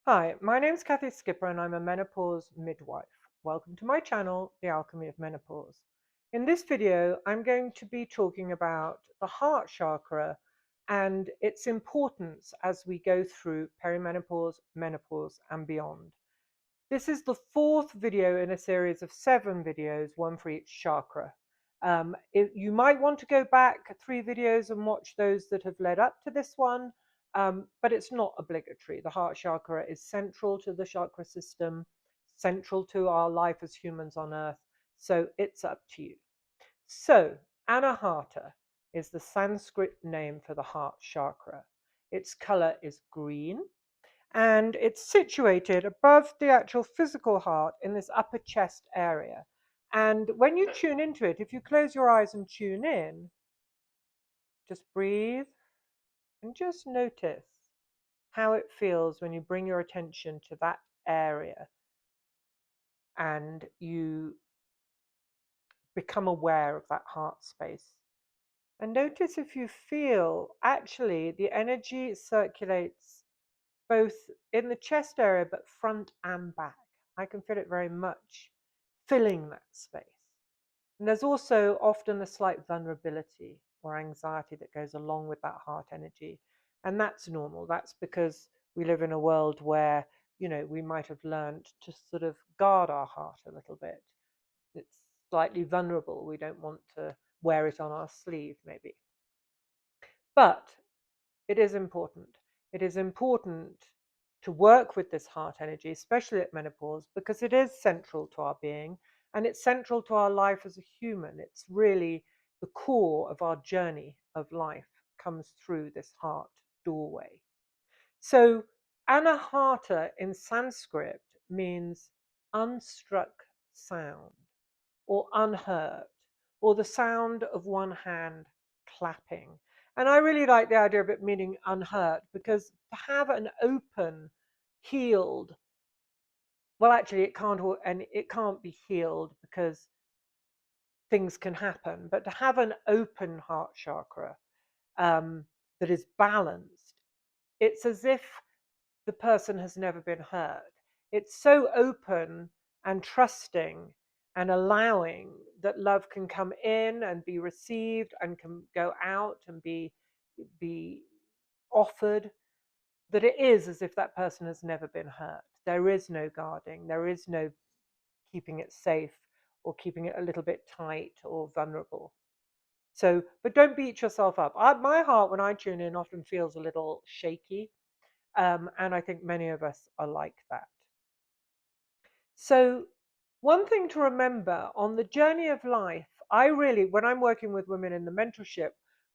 Hi, my name's Kathy Skipper and I'm a menopause midwife. Welcome to my channel, The Alchemy of Menopause. In this video, I'm going to be talking about the heart chakra and its importance as we go through perimenopause, menopause, and beyond. This is the fourth video in a series of 7 videos, one for each chakra. You might want to go back 3 videos and watch those that have led up to this one, but it's not obligatory. The heart chakra is central to the chakra system, central to our life as humans on earth, so it's up to you. So, Anahata is the Sanskrit name for the heart chakra. Its color is green and it's situated above the actual physical heart in this upper chest area. And when you tune into it, if you close your eyes and tune in, just breathe and just notice how it feels when you bring your attention to that area and you become aware of that heart space. And notice if you feel actually the energy circulates both in the chest area, but front and back. I can feel it very much filling that space. And there's also often a slight vulnerability or anxiety that goes along with that heart energy. And that's normal. That's because we live in a world where, we might have learned to sort of guard our heart a little bit. It's slightly vulnerable. We don't want to wear it on our sleeve, maybe. But it is important. It is important to work with this heart energy, especially at menopause, because it is central to our being and it's central to our life as a human. It's really the core of our journey of life comes through this heart doorway. So, Anahata in Sanskrit means unstruck sound or unheard, or the sound of one hand clapping. And I really like the idea of it meaning unhurt because to have an open, healed, well, actually, it can't be healed because things can happen, but to have an open heart chakra that is balanced, it's as if the person has never been hurt. It's so open and trusting and allowing that love can come in and be received and can go out and be offered, that it is as if that person has never been hurt. There is no guarding, there is no keeping it safe or keeping it a little bit tight or vulnerable. So, but don't beat yourself up. My heart, when I tune in, often feels a little shaky. And I think many of us are like that. So, one thing to remember on the journey of life, when I'm working with women in the mentorship,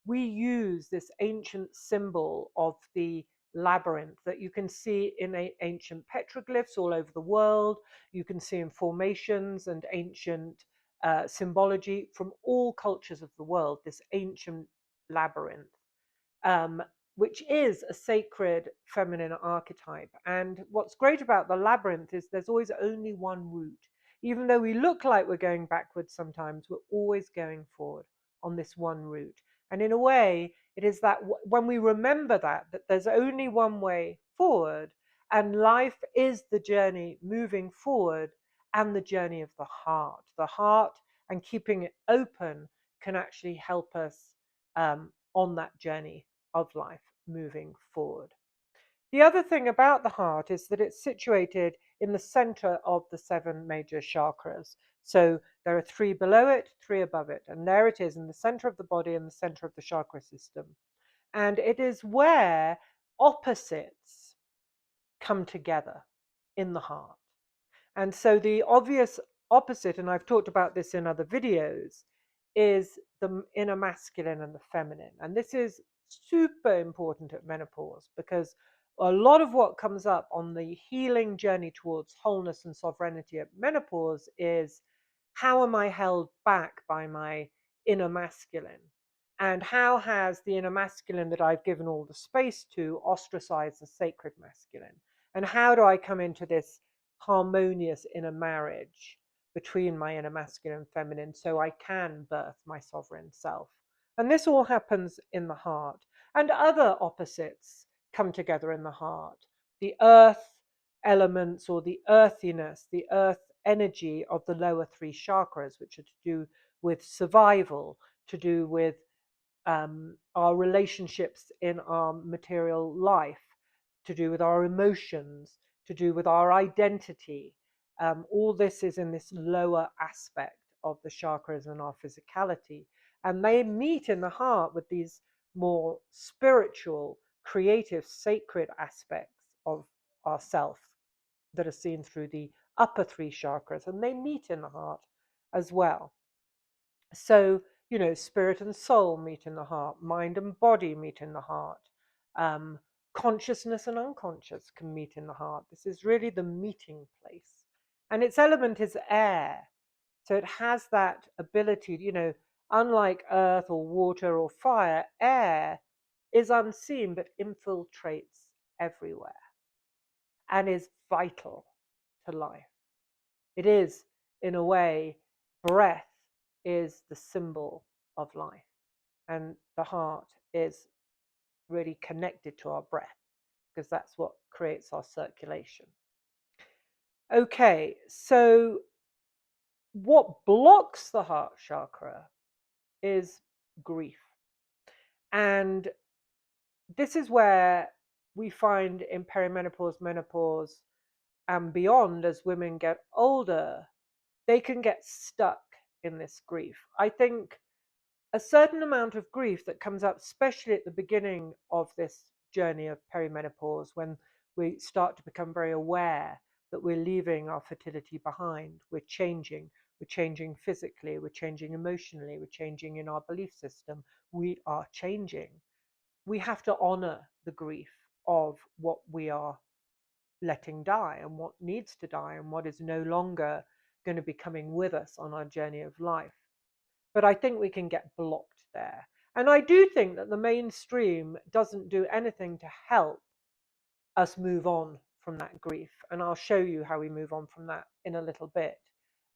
we use this ancient symbol of the labyrinth that you can see in ancient petroglyphs all over the world. You can see in formations and ancient symbology from all cultures of the world, this ancient labyrinth. Um, which is a sacred feminine archetype. And what's great about the labyrinth is there's always only one route. Even though we look like we're going backwards sometimes, we're always going forward on this one route. And in a way, it is that when we remember that there's only one way forward, and life is the journey moving forward and the journey of the heart. The heart and keeping it open can actually help us on that journey of life moving forward. The other thing about the heart is that it's situated in the center of the 7 major chakras. So there are 3 below it, 3 above it, and there it is in the center of the body, in the center of the chakra system. And it is where opposites come together in the heart. And so the obvious opposite, and I've talked about this in other videos, is the inner masculine and the feminine. And this is super important at menopause because a lot of what comes up on the healing journey towards wholeness and sovereignty at menopause is how am I held back by my inner masculine? And how has the inner masculine that I've given all the space to ostracized the sacred masculine? And how do I come into this harmonious inner marriage between my inner masculine and feminine so I can birth my sovereign self? And this all happens in the heart. And other opposites come together in the heart. The earth elements or the earthiness, the earth energy of the lower three chakras, which are to do with survival, to do with our relationships in our material life, to do with our emotions, to do with our identity. All this is in this lower aspect of the chakras and our physicality. And they meet in the heart with these more spiritual, creative, sacred aspects of ourself that are seen through the upper three chakras. And they meet in the heart as well. So, spirit and soul meet in the heart, mind and body meet in the heart, um, consciousness and unconscious can meet in the heart. This is really the meeting place. And its element is air. So it has that ability, unlike earth or water or fire, air is unseen but infiltrates everywhere and is vital to life. It is, in a way, breath is the symbol of life, and the heart is really connected to our breath because that's what creates our circulation. Okay, so what blocks the heart chakra is grief. And this is where we find in perimenopause, menopause, and beyond, as women get older, they can get stuck in this grief. I think a certain amount of grief that comes up, especially at the beginning of this journey of perimenopause, when we start to become very aware that we're leaving our fertility behind, we're changing physically, we're changing emotionally, we're changing in our belief system, we are changing. We have to honor the grief of what we are letting die and what needs to die and what is no longer going to be coming with us on our journey of life. But I think we can get blocked there. And I do think that the mainstream doesn't do anything to help us move on from that grief. And I'll show you how we move on from that in a little bit.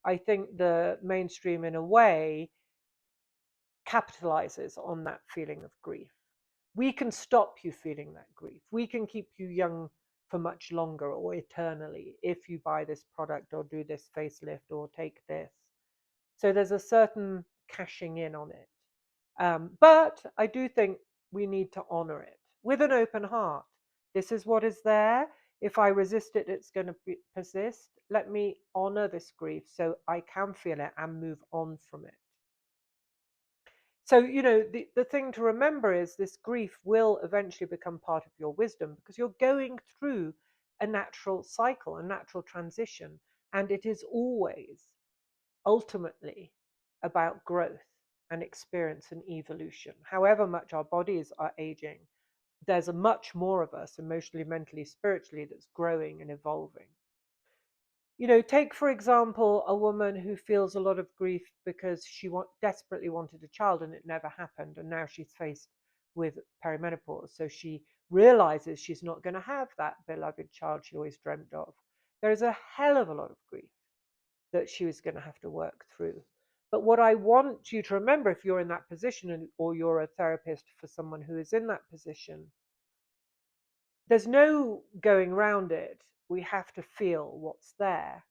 I think the mainstream, in a way, capitalizes on that feeling of grief. We can stop you feeling that grief. We can keep you young for much longer or eternally if you buy this product or do this facelift or take this. So there's a certain cashing in on it. But I do think we need to honor it with an open heart. This is what is there. If I resist it, it's going to persist. Let me honor this grief so I can feel it and move on from it. So, the thing to remember is this grief will eventually become part of your wisdom because you're going through a natural cycle, a natural transition, and it is always ultimately about growth and experience and evolution. However much our bodies are aging, there's a much more of us emotionally, mentally, spiritually that's growing and evolving. Take for example a woman who feels a lot of grief because she desperately wanted a child and it never happened, and now she's faced with perimenopause. So she realizes she's not going to have that beloved child she always dreamt of. There's a hell of a lot of grief that she was going to have to work through. But what I want you to remember, if you're in that position or you're a therapist for someone who is in that position, there's no going around it. We have to feel what's there.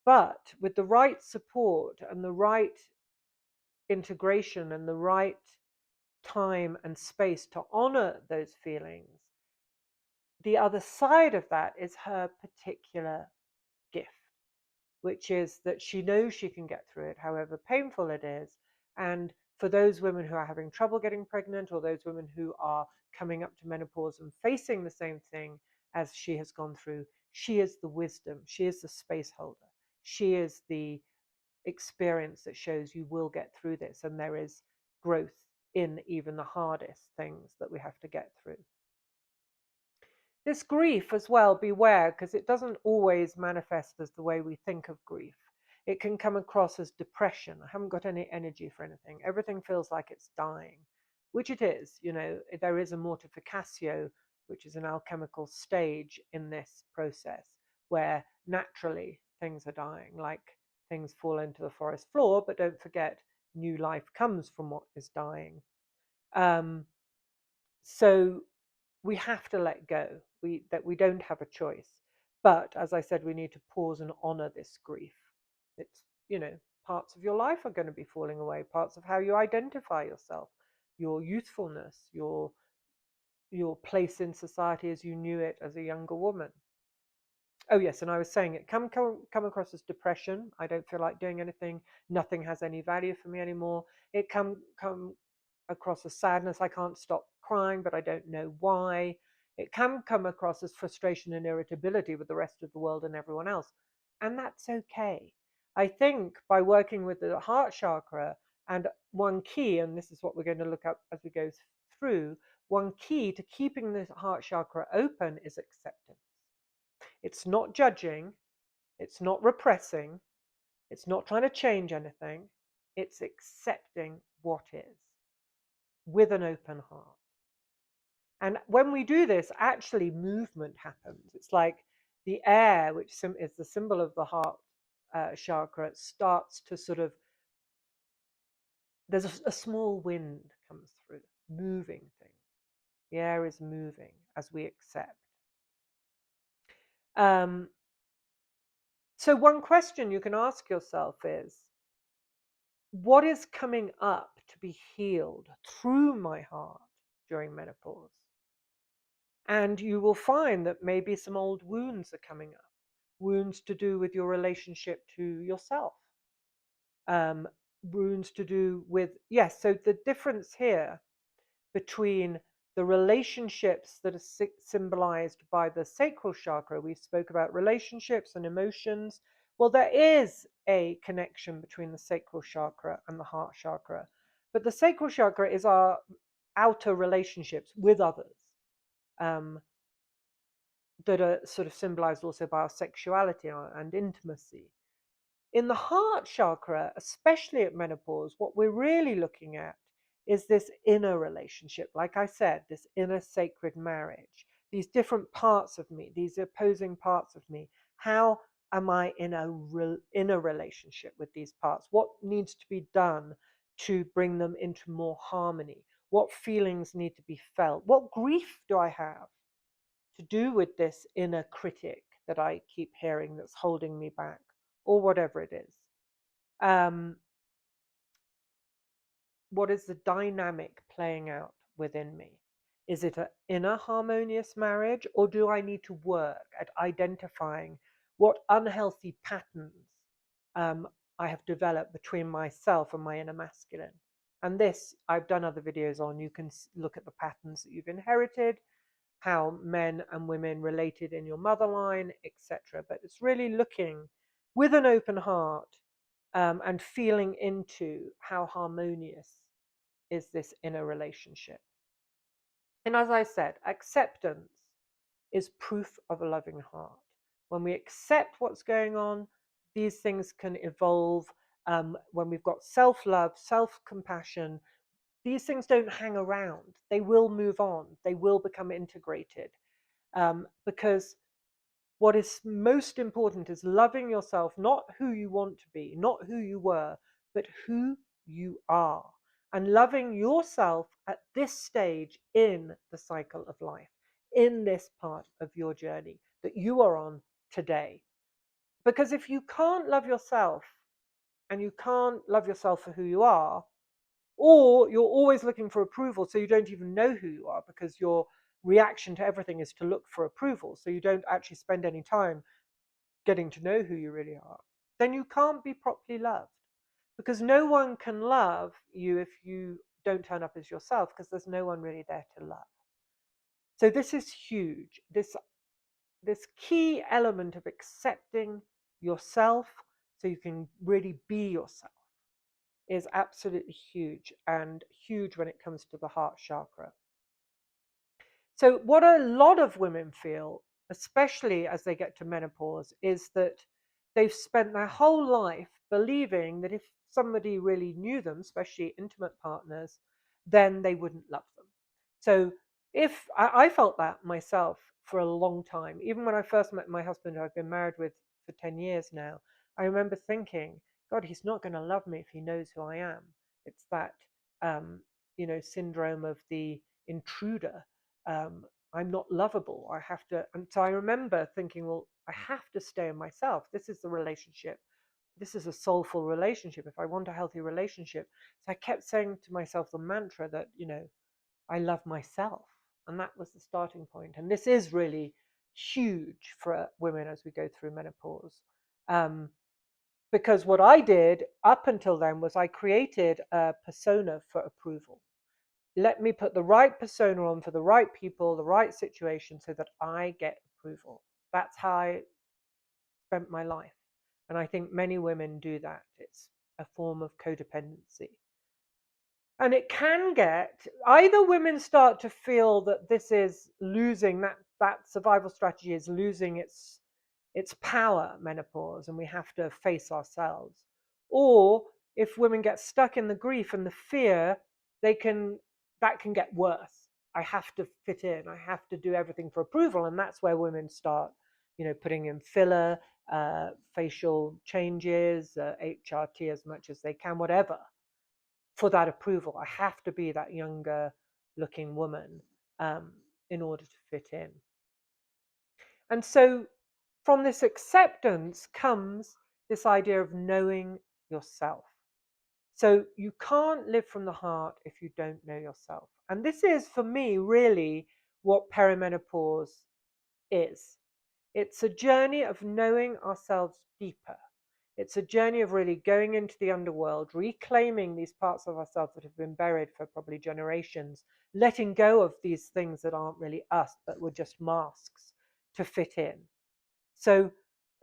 But with the right support and the right integration and the right time and space to honor those feelings, the other side of that is her particular gift, which is that she knows she can get through it, however painful it is. And for those women who are having trouble getting pregnant, or those women who are coming up to menopause and facing the same thing as she has gone through, she is the wisdom, she is the space holder, she is the experience that shows you will get through this, and there is growth in even the hardest things that we have to get through. This grief as well, beware, because it doesn't always manifest as the way we think of grief. It can come across as depression. I haven't got any energy for anything. Everything feels like it's dying, which it is. There is a mortificatio, which is an alchemical stage in this process where naturally things are dying, like things fall into the forest floor, but don't forget, new life comes from what is dying. So we have to let go, that we don't have a choice. But as I said, we need to pause and honor this grief. It's, parts of your life are going to be falling away, parts of how you identify yourself, your youthfulness, your place in society as you knew it as a younger woman. Oh yes, and I was saying it come across as depression. I don't feel like doing anything. Nothing has any value for me anymore. It come across as sadness. I can't stop crying, but I don't know why. It can come across as frustration and irritability with the rest of the world and everyone else, and that's okay. I think by working with the heart chakra, and one key, and this is what we're going to look up as we go through, one key to keeping the heart chakra open is acceptance. It's not judging, it's not repressing, it's not trying to change anything. It's accepting what is with an open heart. And when we do this, actually movement happens. It's like the air, which is the symbol of the heart chakra, starts to sort of, there's a small wind comes through, moving things. The air is moving as we accept. So one question you can ask yourself is, what is coming up to be healed through my heart during menopause? And you will find that maybe some old wounds are coming up, wounds to do with your relationship to yourself, um, wounds to do with, yes, so the difference here between the relationships that are symbolized by the sacral chakra, we spoke about relationships and emotions. Well, there is a connection between the sacral chakra and the heart chakra, but the sacral chakra is our outer relationships with others, that are sort of symbolized also by our sexuality and intimacy. In the heart chakra, especially at menopause, what we're really looking at is this inner relationship. Like I said, this inner sacred marriage, these different parts of me, these opposing parts of me. How am I in inner relationship with these parts? What needs to be done to bring them into more harmony? What feelings need to be felt? What grief do I have to do with this inner critic that I keep hearing that's holding me back, or whatever it is? What is the dynamic playing out within me? Is it an inner harmonious marriage, or do I need to work at identifying what unhealthy patterns I have developed between myself and my inner masculine? And this, I've done other videos on. You can look at the patterns that you've inherited, how men and women related in your mother line, etc. But it's really looking with an open heart, and feeling into how harmonious is this inner relationship. And as I said, acceptance is proof of a loving heart. When we accept what's going on, these things can evolve. When we've got self-love, self-compassion, these things don't hang around. They will move on. They will become integrated, because what is most important is loving yourself, not who you want to be, not who you were, but who you are. And loving yourself at this stage in the cycle of life, in this part of your journey that you are on today. Because if you can't love yourself, and you can't love yourself for who you are, or you're always looking for approval, so you don't even know who you are because your reaction to everything is to look for approval, so you don't actually spend any time getting to know who you really are, then you can't be properly loved. Because no one can love you if you don't turn up as yourself, because there's no one really there to love. So this is huge. This key element of accepting yourself so you can really be yourself is absolutely huge, and huge when it comes to the heart chakra. So what a lot of women feel, especially as they get to menopause, is that they've spent their whole life believing that if somebody really knew them, especially intimate partners, then they wouldn't love them. So if I felt that myself for a long time, even when I first met my husband, who I've been married with for 10 years now, I remember thinking, God, he's not going to love me if he knows who I am. It's that, syndrome of the intruder, I'm not lovable. I have to. And so I remember thinking, well, I have to stay in myself. This is the relationship. This is a soulful relationship. If I want a healthy relationship. So I kept saying to myself the mantra that, I love myself. And that was the starting point. And this is really huge for women as we go through menopause. Um, because what I did up until then was I created a persona for approval. Let me put the right persona on for the right people, the right situation, so that I get approval. That's how I spent my life. And I think many women do that. It's a form of codependency. And it can get either women start to feel that this is losing that survival strategy is losing its power, menopause, and we have to face ourselves. Or if women get stuck in the grief and the fear, they can that can get worse. I have to fit in. I have to do everything for approval, and that's where women start, putting in filler, facial changes, HRT as much as they can, whatever, for that approval. I have to be that younger looking woman um, in order to fit in. And so from this acceptance comes this idea of knowing yourself. So you can't live from the heart if you don't know yourself. And this is, for me, really what perimenopause is. It's a journey of knowing ourselves deeper. It's a journey of really going into the underworld, reclaiming these parts of ourselves that have been buried for probably generations, letting go of these things that aren't really us, but were just masks to fit in. So,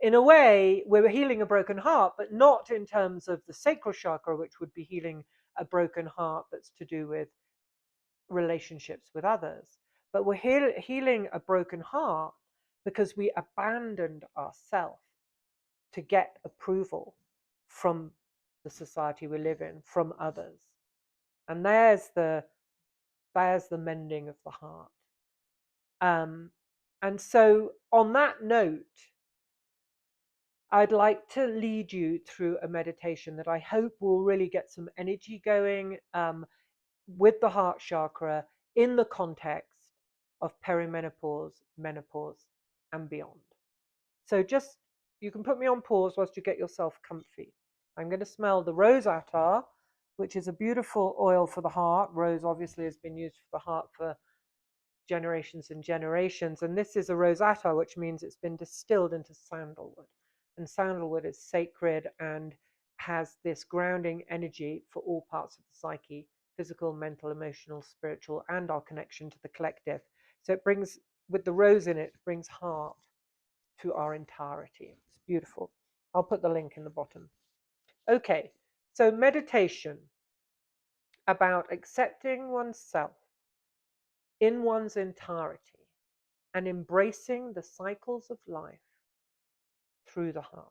in a way, we're healing a broken heart, but not in terms of the sacral chakra, which would be healing a broken heart that's to do with relationships with others. But we're healing a broken heart because we abandoned ourselves to get approval from the society we live in, from others. And there's the mending of the heart. And so on that note, I'd like to lead you through a meditation that I hope will really get some energy going with the heart chakra in the context of perimenopause, menopause, and beyond. So just, you can put me on pause whilst you get yourself comfy. I'm going to smell the rose attar, which is a beautiful oil for the heart. Rose obviously has been used for the heart for generations and generations. And this is a rose attar, which means it's been distilled into sandalwood. And sandalwood is sacred and has this grounding energy for all parts of the psyche: physical, mental, emotional, spiritual, and our connection to the collective. So it brings, with the rose in it, brings heart to our entirety. It's beautiful. I'll put the link in the bottom. Okay, so meditation about accepting oneself in one's entirety and embracing the cycles of life through the heart.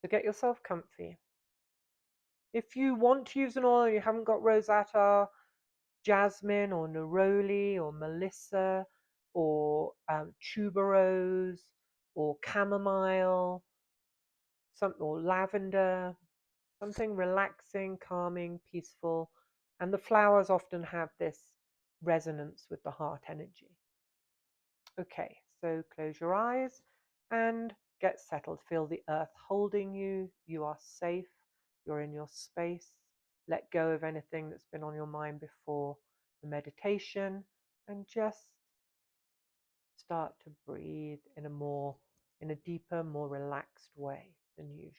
So get yourself comfy. If you want to use an oil and you haven't got rose attar, jasmine or neroli or melissa or tuberose or chamomile, or lavender, something relaxing, calming, peaceful. And the flowers often have this resonance with the heart energy. Okay, so close your eyes and get settled. Feel the earth holding you. You are safe. You're in your space. Let go of anything that's been on your mind before the meditation and just start to breathe in a deeper, more relaxed way than usual.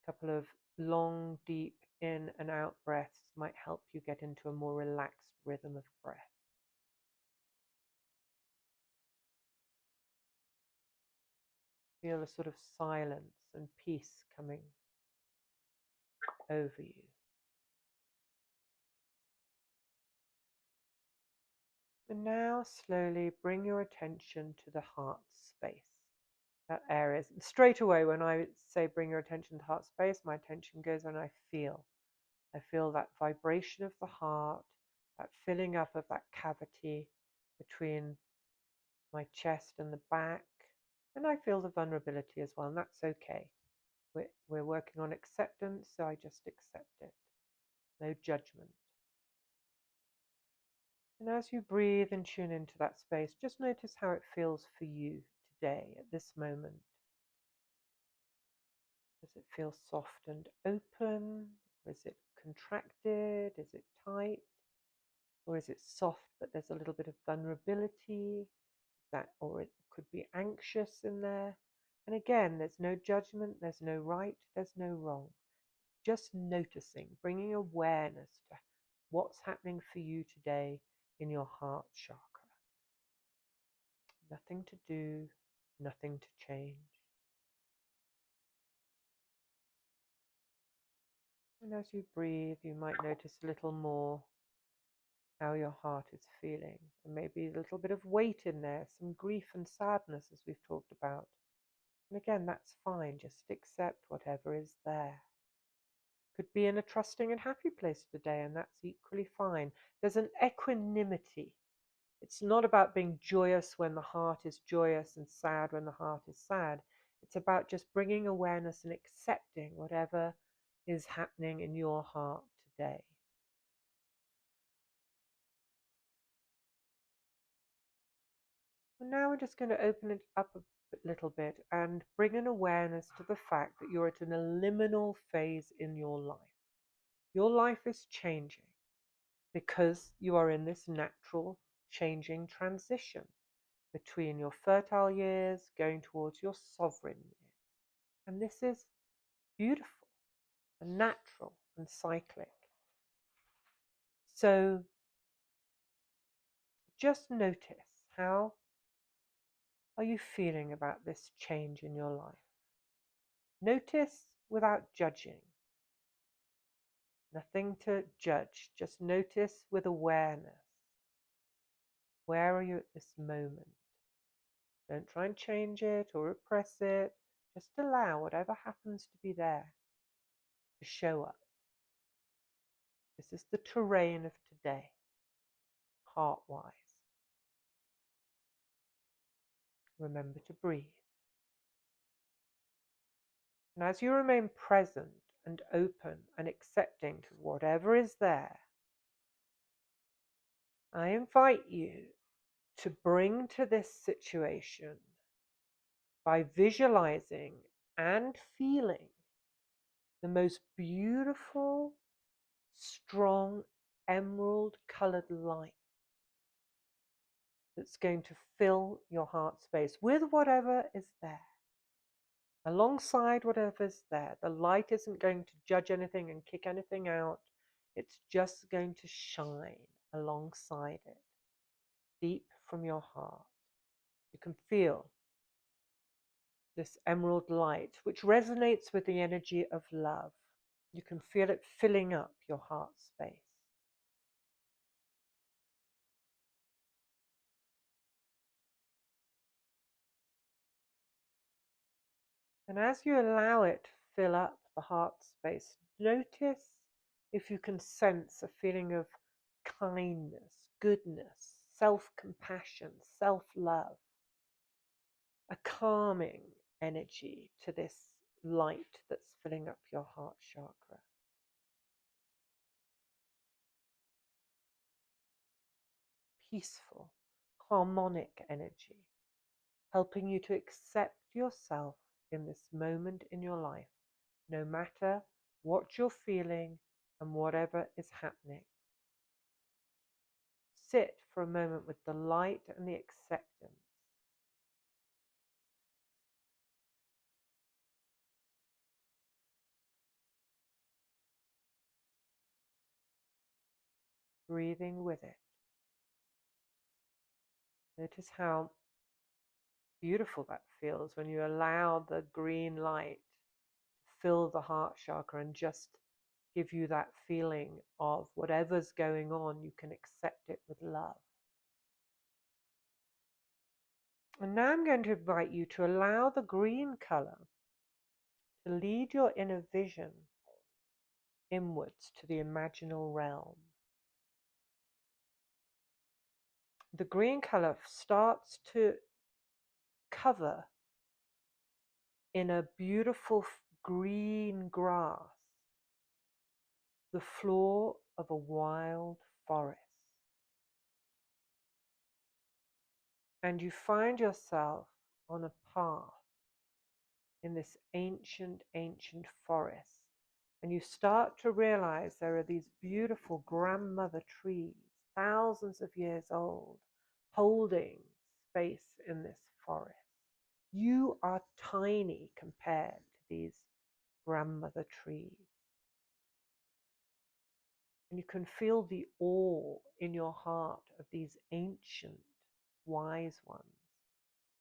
A couple of long, deep in and out breaths might help you get into a more relaxed rhythm of breath. Feel a sort of silence and peace coming over you. And now slowly bring your attention to the heart space. That area. Straight away when I say bring your attention to heart space, my attention goes and I feel that vibration of the heart, that filling up of that cavity between my chest and the back. And I feel the vulnerability as well, and that's okay. We're working on acceptance, so I just accept it. No judgment. And as you breathe and tune into that space, just notice how it feels for you today at this moment. Does it feel soft and open? Or is it contracted? Is it tight? Or is it soft but there's a little bit of vulnerability? Or it could be anxious in there. And again, there's no judgment, there's no right, there's no wrong. Just noticing, bringing awareness to what's happening for you today in your heart chakra. Nothing to do, nothing to change. And as you breathe, you might notice a little more how your heart is feeling. And maybe a little bit of weight in there, some grief and sadness, as we've talked about. And again, that's fine. Just accept whatever is there. Could be in a trusting and happy place today, and that's equally fine. There's an equanimity. It's not about being joyous when the heart is joyous and sad when the heart is sad. It's about just bringing awareness and accepting whatever is happening in your heart today. And now we're just going to open it up a little bit and bring an awareness to the fact that you're at an liminal phase in your life. Your life is changing because you are in this natural changing transition between your fertile years going towards your sovereign years. And this is beautiful and natural and cyclic. So just notice, how are you feeling about this change in your life? Notice without judging. Nothing to judge, just notice with awareness. Where are you at this moment? Don't try and change it or repress it. Just allow whatever happens to be there to show up. This is the terrain of today, heart-wise. Remember to breathe. And as you remain present and open and accepting to whatever is there, I invite you to bring to this situation, by visualizing and feeling, the most beautiful, strong, emerald colored light that's going to fill your heart space with whatever is there. Alongside whatever's there, the light isn't going to judge anything and kick anything out. It's just going to shine alongside it, deep from your heart. You can feel this emerald light, which resonates with the energy of love. You can feel it filling up your heart space. And as you allow it to fill up the heart space, notice if you can sense a feeling of kindness, goodness, self-compassion, self-love, a calming energy to this light that's filling up your heart chakra. Peaceful, harmonic energy, helping you to accept yourself in this moment in your life, no matter what you're feeling and whatever is happening. Sit for a moment with the light and the acceptance. Breathing with it. Notice how beautiful that feels when you allow the green light to fill the heart chakra and just give you that feeling of whatever's going on, you can accept it with love. And now I'm going to invite you to allow the green color to lead your inner vision inwards to the imaginal realm. The green color starts to cover in a beautiful green grass the floor of a wild forest. and you find yourself on a path in this ancient, ancient forest. And you start to realize there are these beautiful grandmother trees, thousands of years old, holding space in this forest. You are tiny compared to these grandmother trees. And you can feel the awe in your heart of these ancient, wise ones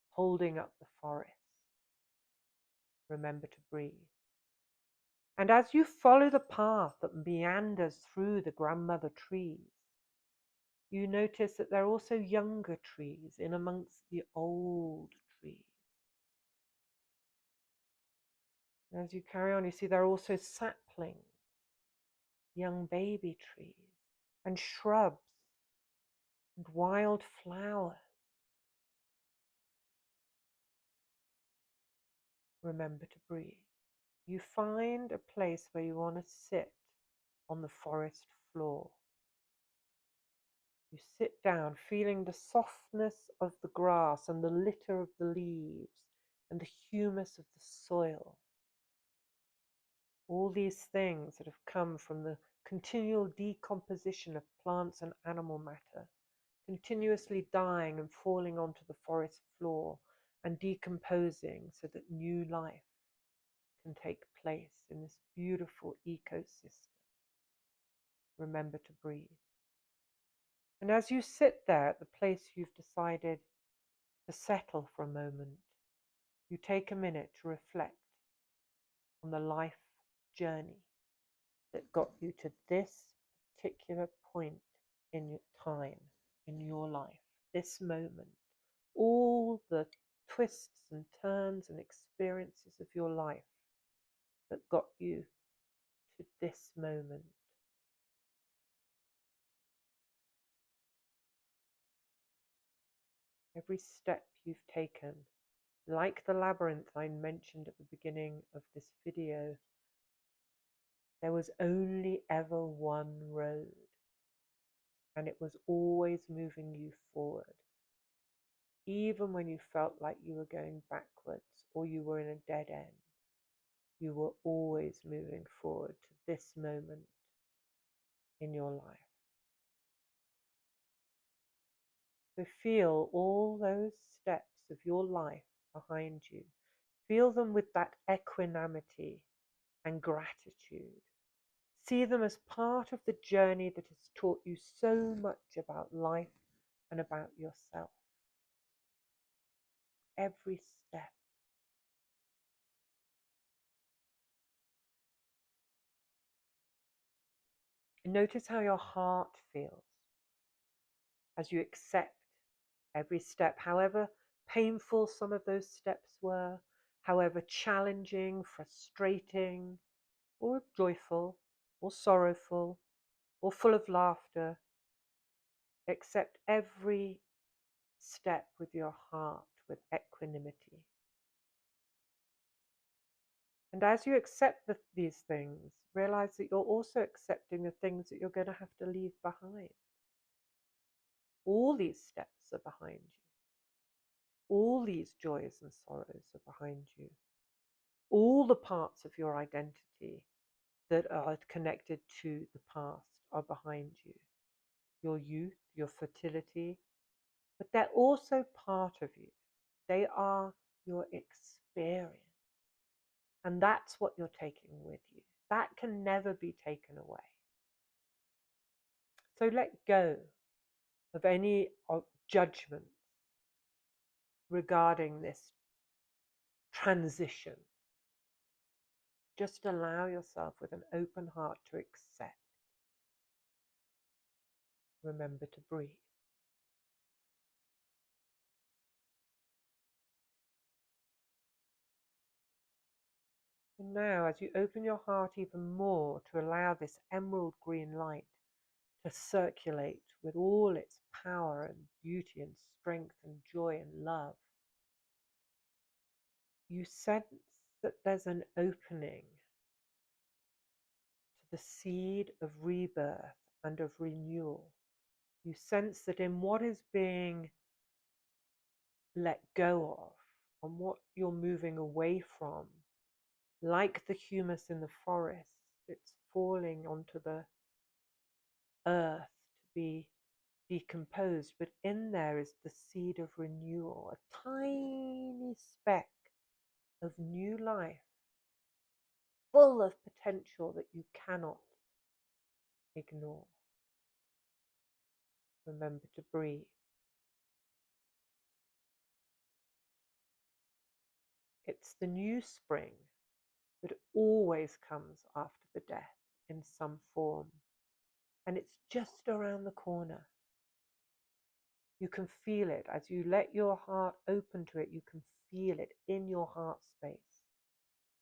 holding up the forest. Remember to breathe. And as you follow the path that meanders through the grandmother trees, you notice that there are also younger trees in amongst the old trees. And as you carry on, you see there are also saplings, young baby trees, and shrubs, and wild flowers. Remember to breathe. You find a place where you want to sit on the forest floor. You sit down, feeling the softness of the grass and the litter of the leaves and the humus of the soil. All these things that have come from the continual decomposition of plants and animal matter, continuously dying and falling onto the forest floor and decomposing so that new life can take place in this beautiful ecosystem. Remember to breathe. And as you sit there at the place you've decided to settle for a moment, you take a minute to reflect on the life journey that got you to this particular point in your time, in your life, this moment, all the twists and turns and experiences of your life that got you to this moment. Every step you've taken, like the labyrinth I mentioned at the beginning of this video, there was only ever one road, and it was always moving you forward. Even when you felt like you were going backwards or you were in a dead end, you were always moving forward to this moment in your life. So feel all those steps of your life behind you. Feel them with that equanimity and gratitude. See them as part of the journey that has taught you so much about life and about yourself. Every step. Notice how your heart feels as you accept every step, however painful some of those steps were, however challenging, frustrating, or joyful, or sorrowful, or full of laughter. Accept every step with your heart with equanimity. And as you accept these things, realize that you're also accepting the things that you're going to have to leave behind. All these steps are behind you. All these joys and sorrows are behind you. All the parts of your identity that are connected to the past are behind you. Your youth, your fertility, but they're also part of you. They are your experience. And that's what you're taking with you. That can never be taken away. So let go of any judgment regarding this transition. Just allow yourself with an open heart to accept. Remember to breathe. And now, as you open your heart even more to allow this emerald green light to circulate with all its power and beauty and strength and joy and love, you sense that there's an opening to the seed of rebirth and of renewal. You sense that in what is being let go of and what you're moving away from, like the humus in the forest, it's falling onto the earth to be decomposed, but in there is the seed of renewal, a tiny speck of new life, full of potential that you cannot ignore. Remember to breathe. It's the new spring that always comes after the death in some form, and it's just around the corner. You can feel it as you let your heart open to it. You can feel it in your heart space.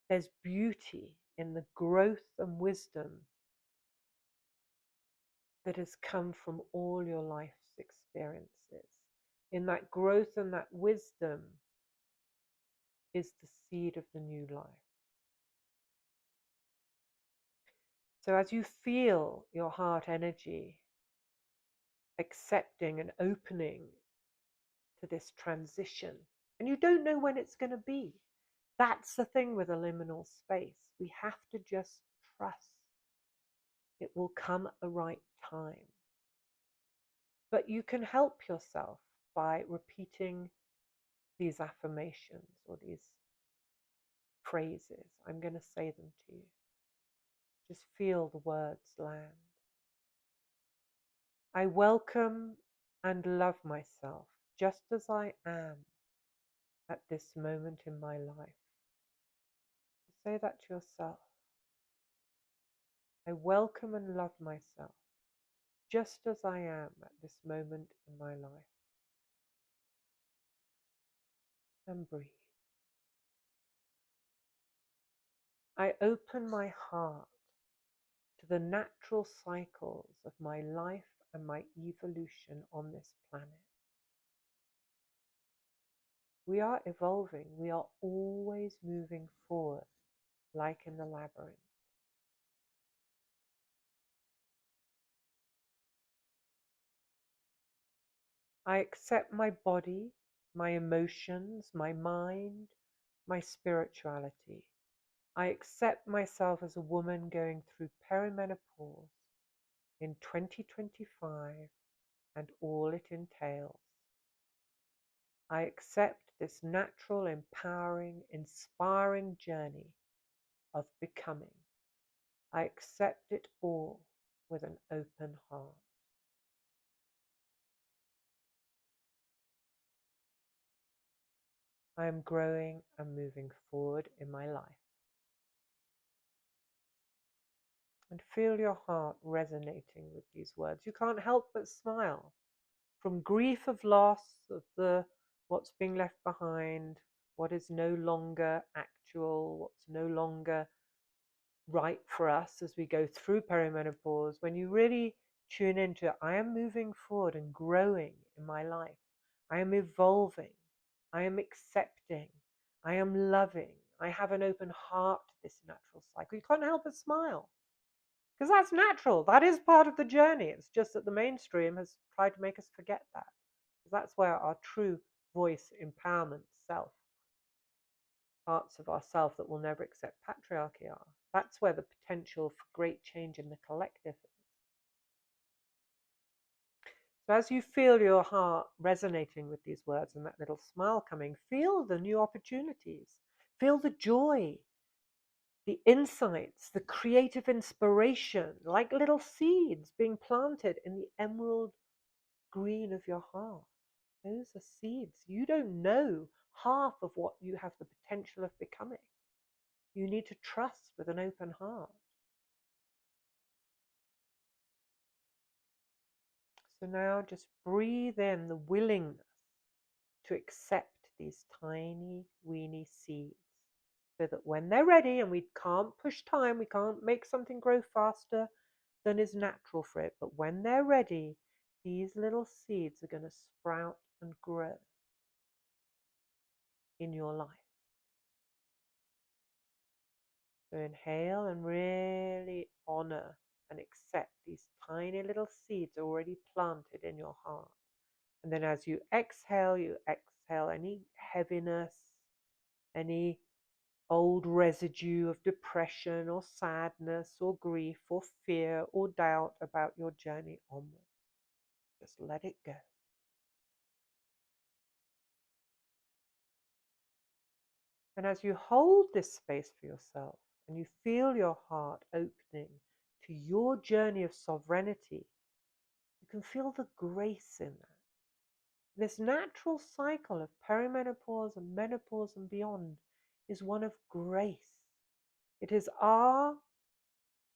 There's beauty in the growth and wisdom that has come from all your life's experiences. In that growth and that wisdom is the seed of the new life. So as you feel your heart energy accepting and opening to this transition, and you don't know when it's going to be, that's the thing with a liminal space. We have to just trust it will come at the right time. But you can help yourself by repeating these affirmations or these phrases. I'm going to say them to you. Just feel the words land. I welcome and love myself just as I am at this moment in my life. Say that to yourself. I welcome and love myself just as I am at this moment in my life. And breathe. I open my heart to the natural cycles of my life and my evolution on this planet. We are evolving. We are always moving forward, like in the labyrinth. I accept my body, my emotions, my mind, my spirituality. I accept myself as a woman going through perimenopause in 2025 and all it entails. I accept this natural, empowering, inspiring journey of becoming. I accept it all with an open heart. I am growing and moving forward in my life. And feel your heart resonating with these words. You can't help but smile. From grief of loss, of what's being left behind, what is no longer actual, what's no longer right for us as we go through perimenopause, when you really tune into it, I am moving forward and growing in my life. I am evolving. I am accepting. I am loving. I have an open heart to this natural cycle. You can't help but smile because that's natural. That is part of the journey. It's just that the mainstream has tried to make us forget that, because that's where our true voice, empowerment, self, parts of ourself that will never accept patriarchy are. That's where the potential for great change in the collective is. So as you feel your heart resonating with these words and that little smile coming, feel the new opportunities, feel the joy, the insights, the creative inspiration, like little seeds being planted in the emerald green of your heart. Those are seeds. You don't know half of what you have the potential of becoming. You need to trust with an open heart. So now just breathe in the willingness to accept these tiny, weeny seeds, so that when they're ready, and we can't push time, we can't make something grow faster than is natural for it, but when they're ready, these little seeds are going to sprout and grow in your life. So inhale and really honor and accept these tiny little seeds already planted in your heart. And then as you exhale exhale any heaviness, any old residue of depression or sadness or grief or fear or doubt about your journey onward. Just let it go. And as you hold this space for yourself and you feel your heart opening to your journey of sovereignty, you can feel the grace in that. This natural cycle of perimenopause and menopause and beyond is one of grace. It is our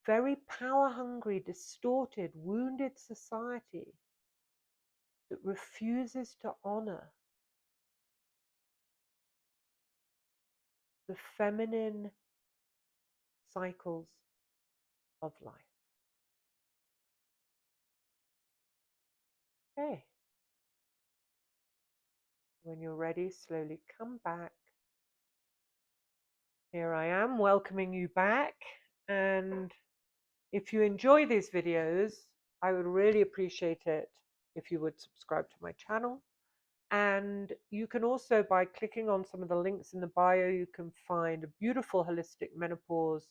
very power-hungry, distorted, wounded society that refuses to honor the feminine cycles of life. Okay. When you're ready, slowly come back. Here I am welcoming you back. And if you enjoy these videos, I would really appreciate it if you would subscribe to my channel. And you can also, by clicking on some of the links in the bio, you can find a beautiful holistic menopause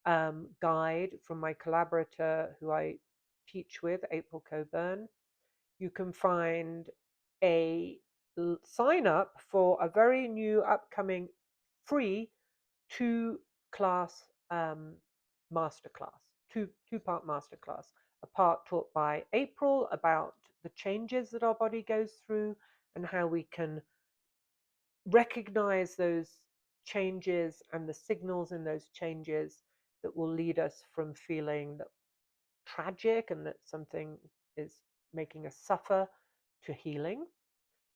guide from my collaborator who I teach with, April Coburn. You can find a sign up for a very new upcoming free two-class masterclass, two-part masterclass. A part taught by April about the changes that our body goes through and how we can recognize those changes and the signals in those changes that will lead us from feeling that tragic and that something is making us suffer to healing.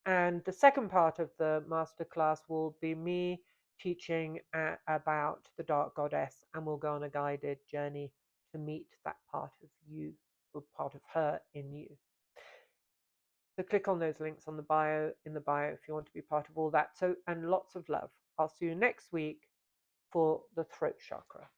And the second part of the masterclass will be me teaching about the dark goddess, and we'll go on a guided journey to meet that part of you, or part of her in you. So click on those links on the bio, in the bio, if you want to be part of all that. So, and lots of love. I'll see you next week for the throat chakra.